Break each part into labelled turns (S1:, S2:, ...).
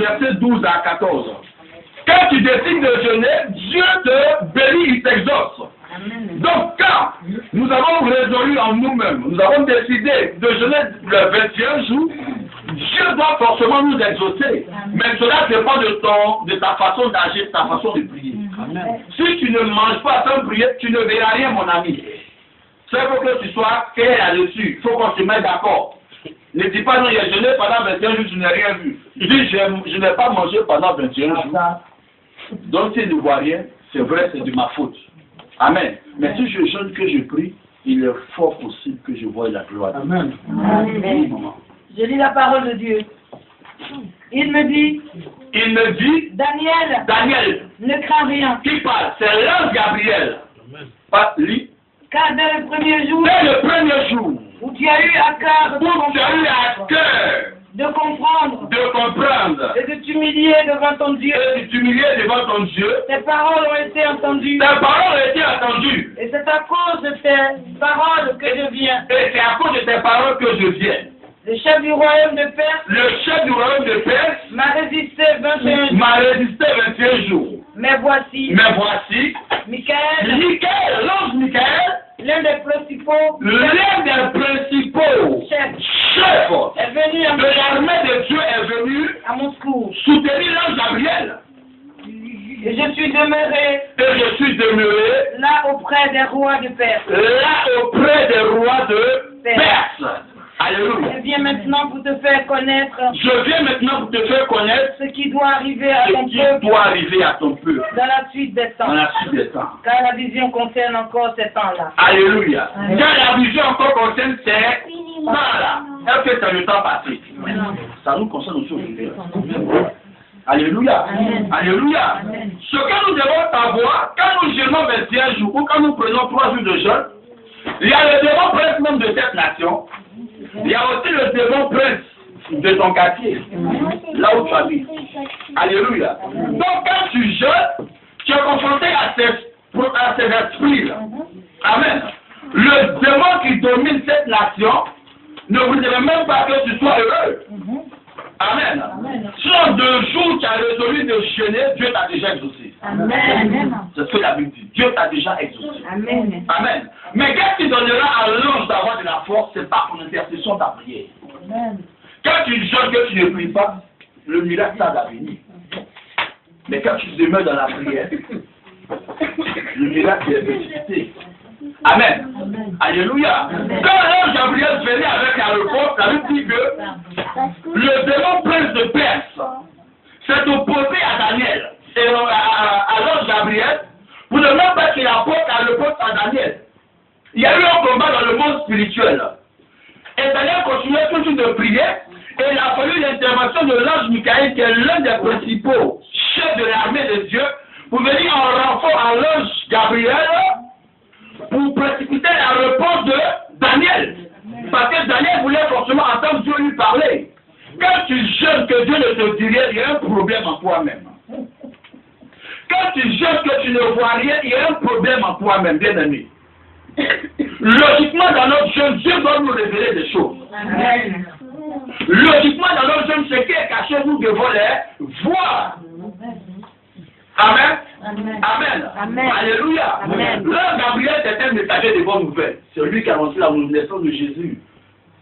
S1: versets 12 à 14. Quand tu décides de jeûner, Dieu te bénit, il t'exauce. Donc, quand nous avons résolu en nous-mêmes, nous avons décidé de jeûner le 21 jour, Dieu doit forcément nous exaucer. Mais cela dépend de ta façon d'agir, de ta façon de prier. Amen. Si tu ne manges pas sans prier, tu ne verras rien, mon ami. C'est pour que tu sois clair là-dessus. Il faut qu'on se mette d'accord. Ne dis pas non, il a jeûné pendant 21 jours, je n'ai rien vu. Dis, je n'ai pas mangé pendant 21 jours. Donc, s'il ne voit rien, c'est vrai, c'est de ma faute. Amen. Mais si je jeûne, que je prie, il est fort possible que je voie la gloire. Amen.
S2: Amen. Je lis la parole de Dieu. Il me dit, Daniel, ne crains rien.
S1: Qui parle? C'est l'ange Gabriel. Pas lui.
S2: Car dès le premier jour,
S1: où
S2: tu as eu à cœur de comprendre et de t'humilier devant ton Dieu. Tes paroles ont été entendues. Et c'est à cause de tes paroles que je viens. Le chef du royaume de Perse m'a résisté 21 jours. Mais voici, Michael,
S1: l'ange Michael,
S2: l'un des principaux
S1: chefs
S2: est venu
S1: de l'armée de Dieu est venu
S2: à mon secours.
S1: soutenir l'ange Gabriel.
S2: Et je suis demeuré là auprès des rois de Perse.
S1: Alléluia.
S2: Je viens maintenant pour te faire connaître ce qui doit arriver à ton peuple dans la suite des temps. Car la vision concerne encore ces temps-là.
S1: Alléluia. Car la vision encore concerne ces temps-là. Est-ce que c'est le temps passé? Ça nous concerne aussi aujourd'hui. Alléluia. Alléluia. Ce que nous devons savoir, quand nous jeûnons 21 jours ou quand nous prenons 3 jours de jeûne, il y a le démon prince même de cette nation. Il y a aussi le démon prince de ton quartier, là où tu habites. Alléluia. Donc quand tu jeûnes, tu es confronté à ces esprits-là. Amen. Le démon qui domine cette nation ne voudrait même pas que tu sois heureux. Amen. Sur 2 jours, tu as résolu de jeûner, Dieu t'a déjà exaucé.
S2: Amen.
S1: C'est ce que la Bible dit. Dieu t'a déjà exaucé.
S2: Amen.
S1: Amen. Mais qu'est-ce qui donnera à l'ange d'avoir de la force? C'est par ton intercession, ta prière.
S2: Amen.
S1: Quand tu jeûnes, que tu ne pries pas, le miracle va venir. Mais quand tu demeures dans la prière, le miracle est ressuscité. Amen.
S2: Amen.
S1: Alléluia.
S2: Amen.
S1: Quand l'ange Gabriel venait avec la réponse, ça veut dire que le démon prince de Perse s'est opposé à Daniel et à l'ange Gabriel pour ne même pas qu'il apporte la réponse à Daniel. Il y a eu un combat dans le monde spirituel. Et Daniel continuait toujours de prier et il a fallu l'intervention de l'ange Michael qui est l'un des principaux chefs de l'armée de Dieu pour venir en renfort à l'ange Gabriel pour précipiter la réponse de Daniel. Parce que Daniel voulait forcément entendre Dieu lui parler. Quand tu jeûnes que Dieu ne te dit rien, il y a un problème en toi-même. Quand tu jeûnes que tu ne vois rien, il y a un problème en toi-même, bien aimé. Logiquement, dans notre jeûne, Dieu doit nous révéler des choses.
S2: Amen.
S1: Logiquement, dans notre jeûne, ce qui est caché, nous devons les voir. Amen.
S2: Amen.
S1: Amen.
S2: Amen.
S1: Alléluia.
S2: Amen.
S1: Là, Gabriel était un messager de bonnes nouvelles. C'est lui qui a annoncé la naissance de Jésus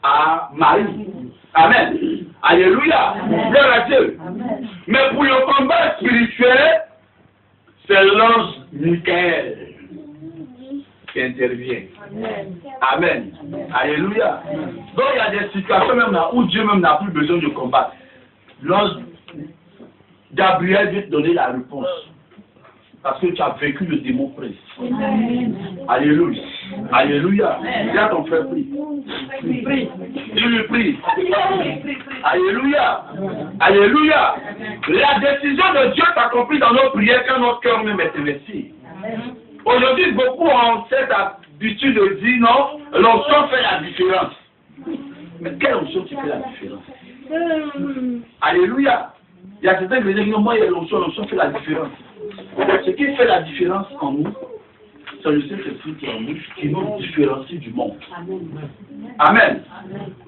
S1: à Marie. Amen. Alléluia. Gloire à Dieu.
S2: Amen.
S1: Mais pour le combat spirituel, c'est l'ange Michael qui intervient.
S2: Amen.
S1: Amen. Alléluia. Donc il y a des situations même là où Dieu même n'a plus besoin de combattre. L'ange Gabriel vient te donner la réponse. Parce que tu as vécu le démon prince. Alléluia. Alléluia. Regarde ton frère, prie. Il lui prie. Alléluia. Alléluia. La décision de Dieu s'accomplit dans nos prières quand notre cœur même est investi. Aujourd'hui, beaucoup ont cette habitude de dire non, l'onction fait la différence. Mais quelle onction qui fait la différence? Alléluia. Il y a certains qui disent non, moi, il y a l'onction fait la différence. Ce qui fait la différence en nous, c'est le Saint-Esprit qui est en nous, qui nous différencie du monde. Amen.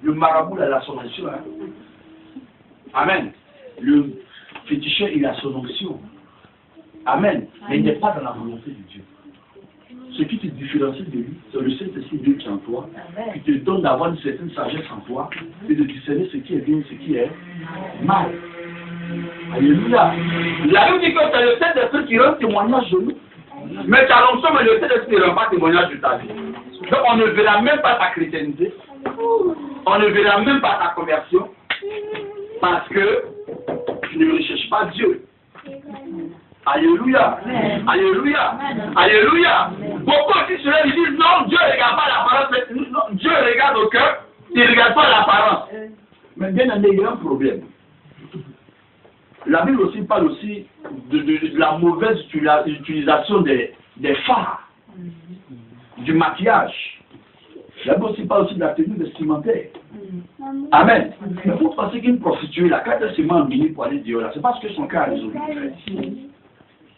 S1: Le marabout, la sommation. Hein? Amen. féticheur, il a son onction. Amen. Mais il n'est pas dans la volonté de Dieu. Ce qui te différencie de lui, c'est le Saint-Esprit de Dieu qui est en toi, qui te donne d'avoir une certaine sagesse en toi et de discerner ce qui est bien et ce qui est mal. Alléluia. La Bible dit que c'est le Saint-Esprit qui rend témoignage de nous. Mais tu as l'onction, mais le Saint-Esprit ne rend pas témoignage de ta vie. Donc on ne verra même pas ta chrétienté, on ne verra même pas ta conversion, parce que tu ne recherches pas Dieu. Alléluia. Alléluia. Alléluia. Beaucoup aussi cela ils disent non, Dieu ne regarde pas l'apparence, Dieu regarde au cœur, il ne regarde pas l'apparence. Mais bien aimé, il y a un problème. La Bible aussi parle aussi de la mauvaise utilisation des fards, du maquillage. La Bible aussi parle aussi de la tenue vestimentaire. Amen. Mais vous pensez qu'une prostituée, là, quand elle se met en mini pour aller dehors, là, c'est parce que son cœur a résolu.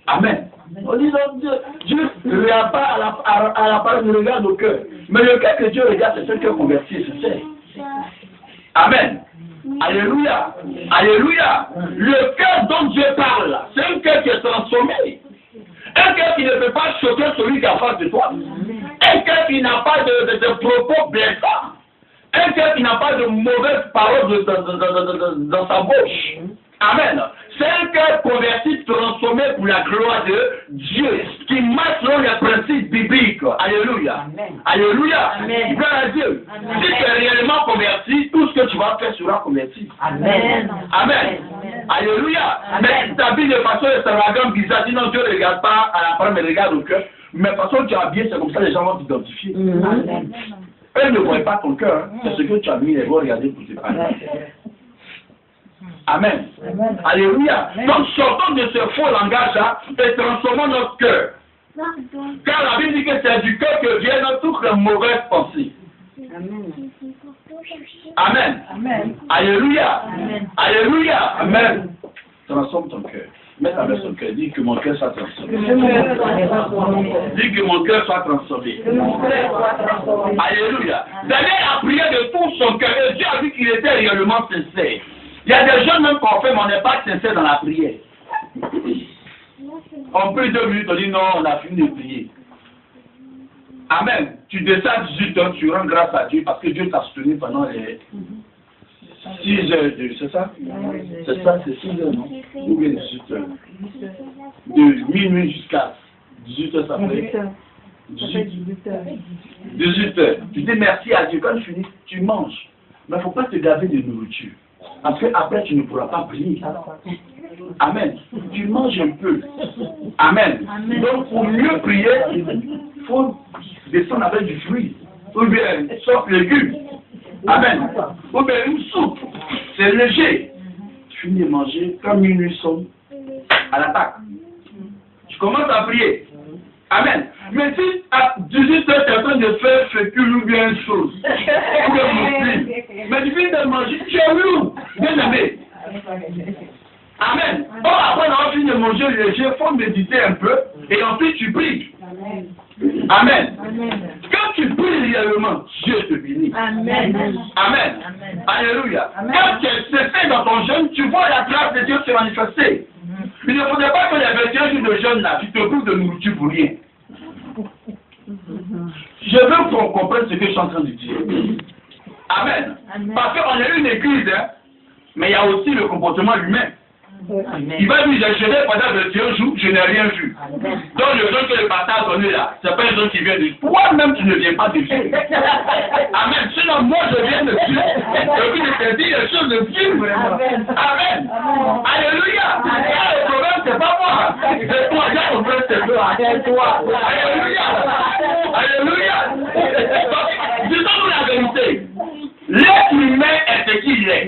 S1: Amen. On dit donc Dieu ne regarde pas à la parole, il regarde au cœur. Mais le cœur que Dieu regarde, c'est celui qui est converti et sincère. Amen. Alléluia. Alléluia. Le cœur dont Dieu parle, c'est un cœur qui est transformé. Un cœur qui ne peut pas choquer celui qui est en face de toi. Un cœur qui n'a pas de propos blessants. Un cœur qui n'a pas de mauvaises paroles dans sa bouche. Amen. C'est un cœur converti, transformé pour la gloire de Dieu, qui marche selon les principes bibliques. Alléluia. Amen. Alléluia. Amen. Gloire à Dieu. Amen. Si tu es réellement converti, tout ce que tu vas faire sera converti. Amen. Amen. Amen. Alléluia. Amen. Mais si tu habilles de façon extravagante, bizarre, sinon Dieu ne regarde pas à la parole, mais regarde au cœur. Mais de façon tu habilles, c'est comme ça les gens vont t'identifier. Amen. Eux ne voient pas ton cœur, c'est ce que tu as mis, ils vont regarder pour te parler. Amen. Amen. Alléluia. Amen. Donc sortons de ce faux langage-là et transformons notre cœur. Car la Bible dit que c'est du cœur que viennent toutes les mauvaises pensées. Amen. Amen. Amen. Alléluia. Amen. Alléluia. Amen. Transforme ton cœur. Mets ta main sur ton cœur. Dis que mon cœur soit transformé. Dis que mon cœur soit transformé. Alléluia. Daniel a prié de tout son cœur et Dieu a vu qu'il était réellement sincère. Il y a des gens même qu'on fait, mais on n'est pas sincère dans la prière. On prie 2 minutes, on dit non, on a fini de prier. Amen. Tu descends à 18 heures, tu rends grâce à Dieu parce que Dieu t'a soutenu pendant les 6 heures de... C'est ça? C'est ça, c'est 6 heures, non? Ou bien 18 heures? De minuit jusqu'à 18 heures, ça fait 18 heures. Tu dis merci à Dieu. Quand tu finis, tu manges. Mais il ne faut pas te gaver de nourriture. Parce qu'après, tu ne pourras pas prier. Amen. Tu manges un peu. Amen. Amen. Donc, pour mieux prier, il faut descendre avec du fruit. Ou bien, sauf légumes. Amen. Ou bien, une soupe. C'est léger. Tu finis de manger, quand minuit sonne, à l'attaque. Tu commences à prier. Amen. Mais si à 18 heures, tu es en train de faire fécule ou bien une chose, ou bien musulman, mais tu finis de manger, tu es où? Bien aimé. Amen. Bon, après avoir fini de manger léger, il faut méditer un peu, et ensuite tu pries. Amen. Amen. Quand tu pries réellement, Dieu te bénit. Amen. Amen. Amen. Alléluia. Amen. Quand tu es sincère dans ton jeûne, tu vois la grâce de Dieu se manifester. Il ne faudrait pas que les 21 jours de jeûne là, tu te prives de nourriture pour rien. Je veux qu'on comprenne ce que je suis en train de dire. Amen. Amen. Parce qu'on est une église, hein, mais il y a aussi le comportement humain. Amen. Il va dire, j'ai jeûné pendant 21 jours, je n'ai rien vu. Amen. Donc le jeûne que le pasteur a donné là, c'est pas un jeûne qui vient de toi-même, tu ne viens pas de Dieu. Amen. Sinon, moi je viens de Dieu. Et puis je te dis les choses de Dieu. Amen. Amen. Amen. Alléluia. Le problème, c'est pas moi. C'est toi, j'ai le problème, c'est toi. C'est toi. Alléluia. Alléluia. Disons-nous la vérité. L'être humain est ce qu'il est.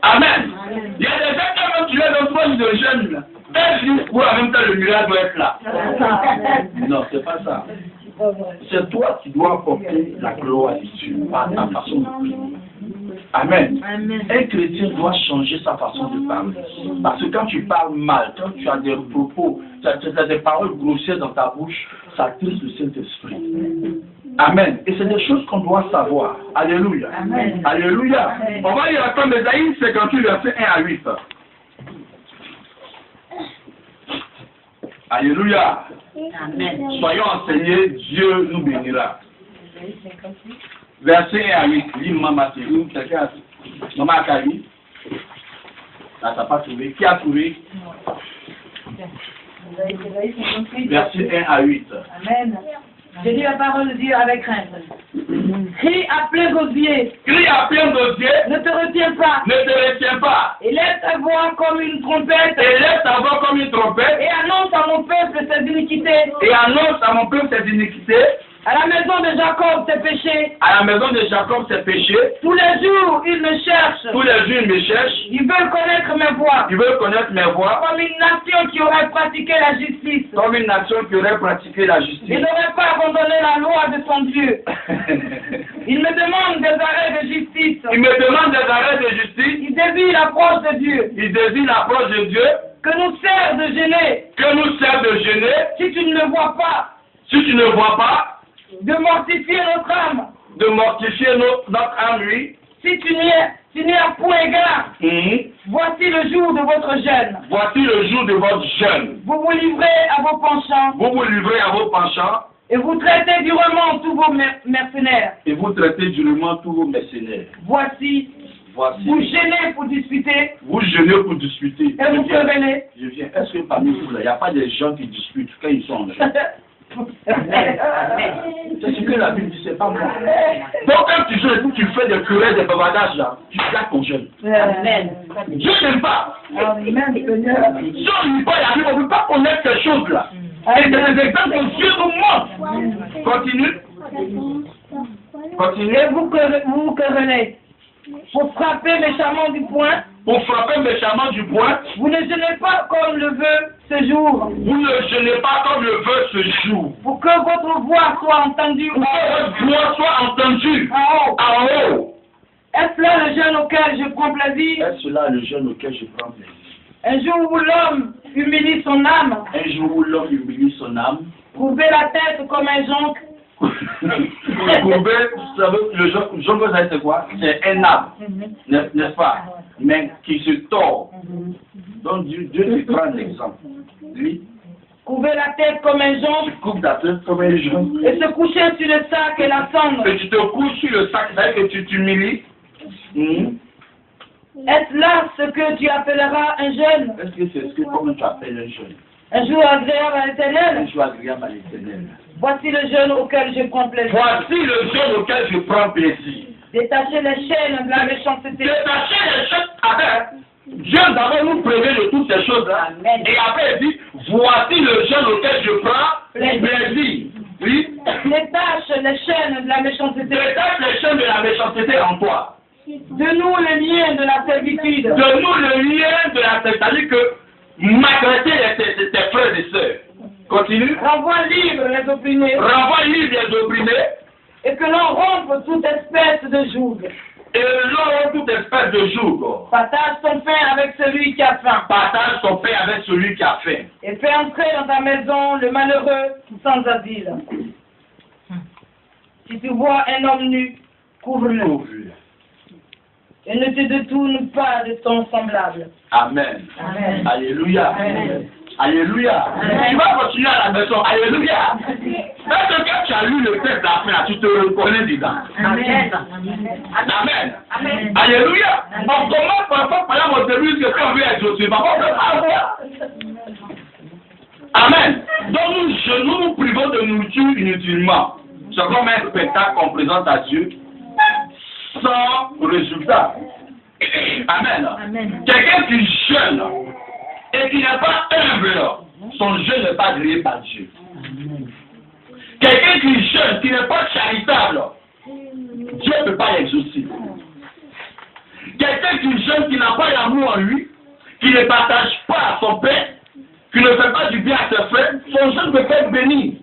S1: Amen. Il y a des gens qui même tu es dans le poste de jeunes. Un jour où en même temps le miracle doit être là. Non, c'est pas ça. C'est toi qui dois apporter la gloire à Dieu par ta façon de prier. Amen. Amen. Un chrétien doit changer sa façon de parler. Parce que quand tu parles mal, quand tu as des propos, tu as des paroles grossières dans ta bouche, ça attriste le Saint-Esprit. Amen. Et c'est des choses qu'on doit savoir. Alléluia. Amen. Alléluia. Amen. On va lire ensemble Ésaïe 58, verset 1 à 8. Alléluia.
S2: Amen.
S1: Soyons enseignés, Dieu nous bénira. Verset 1 à 8. Lis Maman Théou. Quelqu'un a... Maman Akari. Là, t'as pas trouvé. Qui a trouvé? Verset 1 à 8.
S2: Amen. Je lis la parole de Dieu avec crainte. Crie à plein gosier.
S1: Crie à plein gosier.
S2: Ne te retiens pas.
S1: Ne te retiens pas.
S2: Et lève ta voix comme une trompette.
S1: Et lève ta voix comme une trompette.
S2: Et annonce à mon peuple ses iniquités.
S1: Et annonce à mon peuple ses iniquités.
S2: À la maison de Jacob ses péchés.
S1: À la maison de Jacob ses péchés.
S2: Tous les jours ils me cherchent.
S1: Tous les jours ils me cherchent.
S2: Ils veulent connaître mes voies.
S1: Ils veulent connaître mes voies.
S2: Comme une nation qui aurait pratiqué la justice.
S1: Comme une nation qui aurait pratiqué la justice.
S2: Ils n'auraient pas abandonné la loi de son Dieu. Ils me demandent des arrêts de justice.
S1: Ils me demandent des arrêts de justice.
S2: Ils désirent l'approche de Dieu.
S1: Ils désirent l'approche de Dieu.
S2: Que nous sert de gêner.
S1: Que nous sert de gêner.
S2: Si tu ne le vois pas.
S1: Si tu ne vois pas.
S2: De mortifier notre âme.
S1: De mortifier notre âme, oui.
S2: Si tu n'y as point égard. Voici le jour de votre jeûne.
S1: Voici le jour de votre jeûne.
S2: Vous vous livrez à vos penchants.
S1: Vous vous livrez à vos penchants.
S2: Et vous traitez durement tous vos mercenaires.
S1: Et vous traitez durement tous vos mercenaires.
S2: Voici. Vous gênez pour disputer.
S1: Vous gênez pour disputer.
S2: Et vous querellez.
S1: Je viens. Est-ce que parmi vous, là, il n'y a pas des gens qui disputent quand ils sont en jeûne? C'est ce que la Bible dit, c'est pas moi. Donc quand tu jeûnes, tu fais des querelles, des bavardages là, tu gardes ton jeûne.
S2: Amen.
S1: Dieu n'aime pas.
S2: Amen, Seigneur.
S1: Si on ne lit pas la Bible, on ne peut pas connaître ces choses-là. Et c'est des exemples que Dieu nous montre. Continue. Continue.
S2: Et vous vous querellez. Pour frapper méchamment du poing.
S1: Pour frapper méchamment du poing.
S2: Vous ne jeûnez pas comme le veut ce jour.
S1: Vous ne jeûnez pas comme le veut ce jour.
S2: Pour que votre voix soit entendue.
S1: Pour que votre voix soit entendue.
S2: En haut.
S1: En haut.
S2: Est-ce là le jeûne auquel je prends plaisir?
S1: Est-ce là le jeûne auquel je prends plaisir?
S2: Un jour où l'homme humilie son âme.
S1: Un jour où l'homme humilie son âme.
S2: Courber la tête comme un jonc.
S1: Courber, vous savez, le jonc, c'est quoi? C'est un arbre, n'est-ce pas? Mais qui se tord. Donc Dieu te prend un exemple. Lui,
S2: Courber la tête comme un jonc.
S1: tu coupes ta tête comme un jonc.
S2: Et se coucher sur le sac et la cendre.
S1: Et tu te couches sur le sac, c'est-à-dire que tu t'humilies.
S2: Est-ce là ce que tu appelleras un jeûne?
S1: Est-ce que c'est ce que comment tu appelles un jeûne?
S2: Un jour agréable à l'Éternel.
S1: Un jour agréable à l'Éternel.
S2: Voici le jeûne auquel je prends plaisir.
S1: Voici le jeûne auquel je prends plaisir.
S2: Détacher les chaînes de la méchanceté.
S1: Détacher les chaînes avec. Dieu d'abord nous prévient de toutes ces choses-là. Et après il dit, voici le jeûne auquel je prends plaisir. Oui.
S2: Détache les chaînes de la méchanceté.
S1: Détache les chaînes de la méchanceté en toi.
S2: De nous le lien de la servitude.
S1: De nous le lien de la servitude. C'est-à-dire que malgré tes frères et sœurs. Continue.
S2: Renvoie libre les opprimés.
S1: Renvoie libre les opprimés.
S2: Et que l'on rompe toute espèce de joug.
S1: Et l'on rompe toute espèce de joug.
S2: Partage ton pain avec celui qui a faim.
S1: Partage ton pain avec celui qui a faim.
S2: Et fais entrer dans ta maison le malheureux sans asile. Si tu vois un homme nu, couvre-le. Et ne te détourne pas de ton semblable.
S1: Amen.
S2: Amen.
S1: Alléluia.
S2: Amen.
S1: Alléluia.
S2: Amen.
S1: Tu vas continuer à la maison. Alléluia. Parce que quand tu as lu le texte d'après, tu te reconnais dedans.
S2: Amen.
S1: Amen.
S2: Amen.
S1: Alléluia. On commence par exemple au début que quand on veut exaucer. Amen. Donc nous nous privons de nourriture inutilement. C'est comme un spectacle qu'on présente à Dieu sans résultat. Amen.
S2: Amen.
S1: Quelqu'un qui jeûne et qui n'est pas humble, son jeûne n'est pas agréé par Dieu. Quelqu'un qui jeûne, qui n'est pas charitable, Dieu ne peut pas l'exaucer. Quelqu'un qui jeûne, qui n'a pas l'amour en lui, qui ne partage pas son pain, qui ne fait pas du bien à ses frères, son jeûne peut être béni.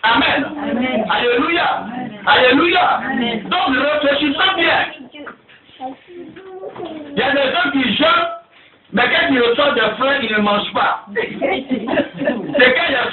S1: Amen.
S2: Amen.
S1: Alléluia.
S2: Amen.
S1: Alléluia.
S2: Amen.
S1: Donc réfléchissons bien. Il y a des gens qui jeûnent, mais quand ils reçoivent des frères, ils ne mangent pas. C'est quand il y a